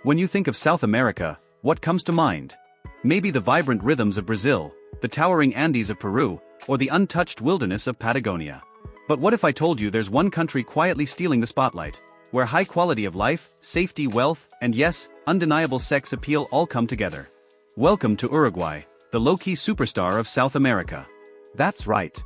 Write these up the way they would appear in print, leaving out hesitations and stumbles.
When you think of South America, what comes to mind? Maybe the vibrant rhythms of Brazil, the towering Andes of Peru, or the untouched wilderness of Patagonia. But what if I told you there's one country quietly stealing the spotlight, where high quality of life, safety, wealth, and yes, undeniable sex appeal all come together? Welcome to Uruguay, the low-key superstar of South America. That's right.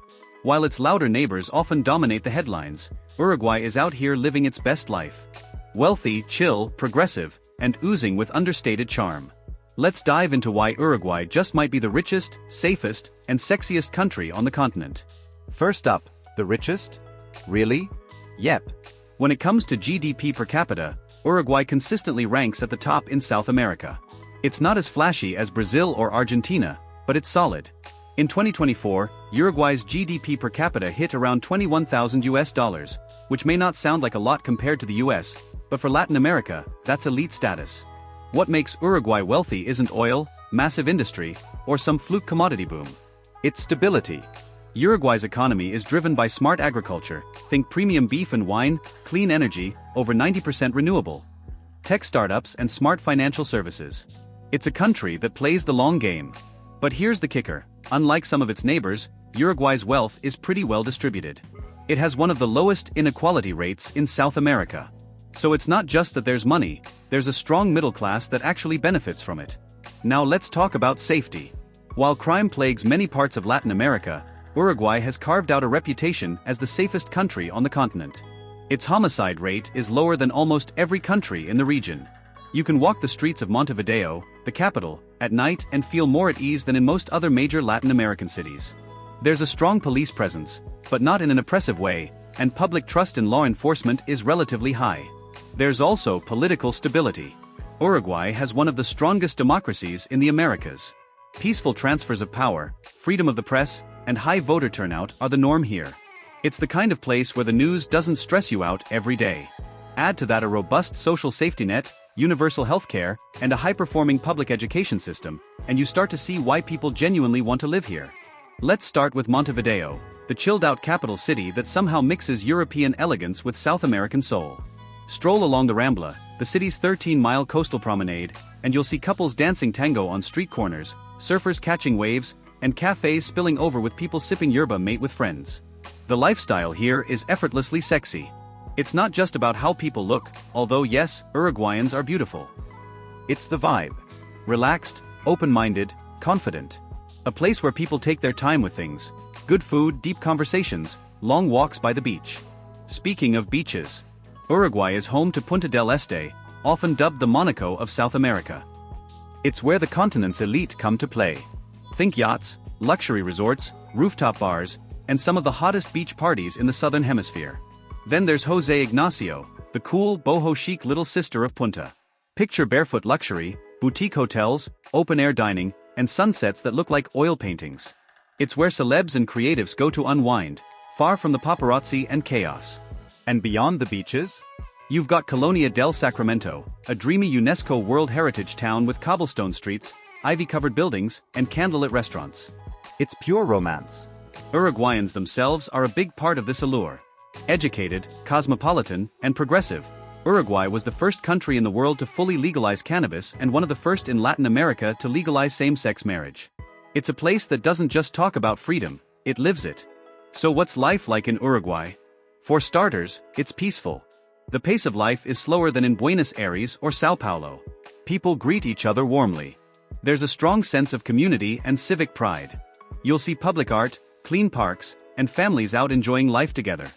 While its louder neighbors often dominate the headlines, Uruguay is out here living its best life. Wealthy, chill, progressive, and oozing with understated charm. Let's dive into why Uruguay just might be the richest, safest, and sexiest country on the continent. First up, the richest? Really? Yep. When it comes to GDP per capita, Uruguay consistently ranks at the top in South America. It's not as flashy as Brazil or Argentina, but it's solid. In 2024, Uruguay's GDP per capita hit around $21,000, which may not sound like a lot compared to the US, but for Latin America, that's elite status. What makes Uruguay wealthy isn't oil, massive industry, or some fluke commodity boom. It's stability. Uruguay's economy is driven by smart agriculture, think premium beef and wine, clean energy, over 90% renewable, tech startups and smart financial services. It's a country that plays the long game. But here's the kicker, unlike some of its neighbors, Uruguay's wealth is pretty well distributed. It has one of the lowest inequality rates in South America. So it's not just that there's money, there's a strong middle class that actually benefits from it. Now let's talk about safety. While crime plagues many parts of Latin America, Uruguay has carved out a reputation as the safest country on the continent. Its homicide rate is lower than almost every country in the region. You can walk the streets of Montevideo, the capital, at night and feel more at ease than in most other major Latin American cities. There's a strong police presence, but not in an oppressive way, and public trust in law enforcement is relatively high. There's also political stability. Uruguay has one of the strongest democracies in the Americas. Peaceful transfers of power, freedom of the press, and high voter turnout are the norm here. It's the kind of place where the news doesn't stress you out every day. Add to that a robust social safety net, universal healthcare, and a high-performing public education system, and you start to see why people genuinely want to live here. Let's start with Montevideo, the chilled-out capital city that somehow mixes European elegance with South American soul. Stroll along the Rambla, the city's 13-mile coastal promenade, and you'll see couples dancing tango on street corners, surfers catching waves, and cafes spilling over with people sipping yerba mate with friends. The lifestyle here is effortlessly sexy. It's not just about how people look, although yes, Uruguayans are beautiful. It's the vibe. Relaxed, open-minded, confident. A place where people take their time with things. Good food, deep conversations, long walks by the beach. Speaking of beaches, Uruguay is home to Punta del Este, often dubbed the Monaco of South America. It's where the continent's elite come to play. Think yachts, luxury resorts, rooftop bars, and some of the hottest beach parties in the southern hemisphere. Then there's Jose Ignacio, the cool, boho-chic little sister of Punta. Picture barefoot luxury, boutique hotels, open-air dining, and sunsets that look like oil paintings. It's where celebs and creatives go to unwind, far from the paparazzi and chaos. And beyond the beaches? You've got Colonia del Sacramento, a dreamy UNESCO World Heritage town with cobblestone streets, ivy-covered buildings, and candlelit restaurants. It's pure romance. Uruguayans themselves are a big part of this allure. Educated, cosmopolitan, and progressive, Uruguay was the first country in the world to fully legalize cannabis and one of the first in Latin America to legalize same-sex marriage. It's a place that doesn't just talk about freedom, it lives it. So what's life like in Uruguay? For starters, it's peaceful. The pace of life is slower than in Buenos Aires or Sao Paulo. People greet each other warmly. There's a strong sense of community and civic pride. You'll see public art, clean parks, and families out enjoying life together.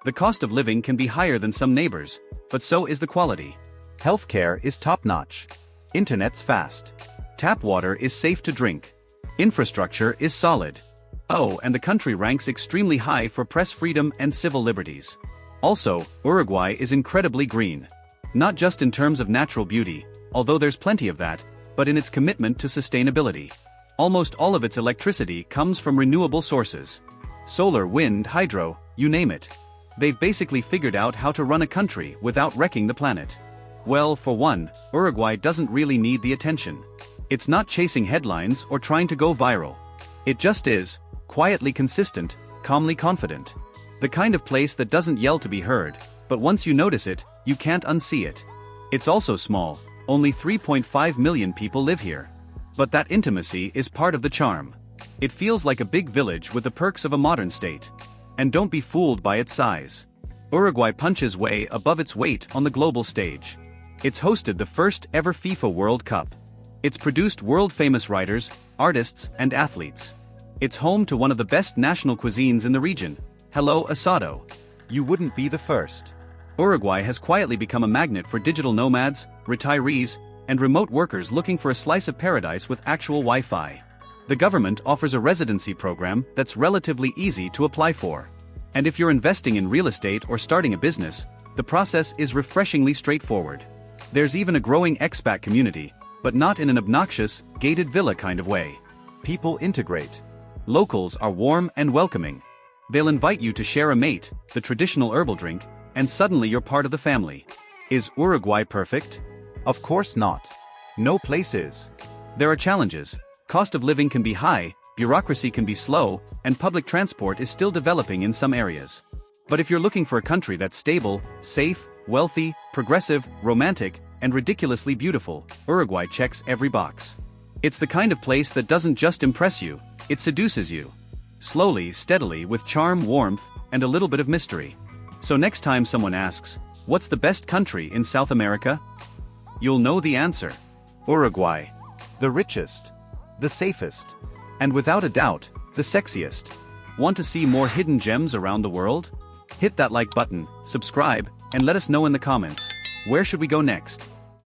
The cost of living can be higher than some neighbors, but so is the quality. Healthcare is top-notch. Internet's fast. Tap water is safe to drink. Infrastructure is solid. Oh, and the country ranks extremely high for press freedom and civil liberties. Also, Uruguay is incredibly green. Not just in terms of natural beauty, although there's plenty of that, but in its commitment to sustainability. Almost all of its electricity comes from renewable sources. Solar, wind, hydro, you name it. They've basically figured out how to run a country without wrecking the planet. Well, for one, Uruguay doesn't really need the attention. It's not chasing headlines or trying to go viral. It just is, quietly consistent, calmly confident. The kind of place that doesn't yell to be heard, but once you notice it, you can't unsee it. It's also small, Only 3.5 million people live here. But that intimacy is part of the charm. It feels like a big village with the perks of a modern state. And don't be fooled by its size. Uruguay punches way above its weight on the global stage. It's hosted the first ever FIFA World Cup. It's produced world-famous writers, artists, and athletes. It's home to one of the best national cuisines in the region. Hello, asado. You wouldn't be the first. Uruguay has quietly become a magnet for digital nomads, retirees, and remote workers looking for a slice of paradise with actual Wi-Fi. The government offers a residency program that's relatively easy to apply for. And if you're investing in real estate or starting a business, the process is refreshingly straightforward. There's even a growing expat community, but not in an obnoxious, gated villa kind of way. People integrate. Locals are warm and welcoming. They'll invite you to share a mate, the traditional herbal drink, and suddenly you're part of the family. Is Uruguay perfect? Of course not. No place is. There are challenges. Cost of living can be high, bureaucracy can be slow, and public transport is still developing in some areas. But if you're looking for a country that's stable, safe, wealthy, progressive, romantic, and ridiculously beautiful, Uruguay checks every box. It's the kind of place that doesn't just impress you, it seduces you. Slowly, steadily, with charm, warmth, and a little bit of mystery. So next time someone asks, what's the best country in South America? You'll know the answer. Uruguay. The richest. The safest. And without a doubt, the sexiest. Want to see more hidden gems around the world? Hit that like button, subscribe, and let us know in the comments. Where should we go next?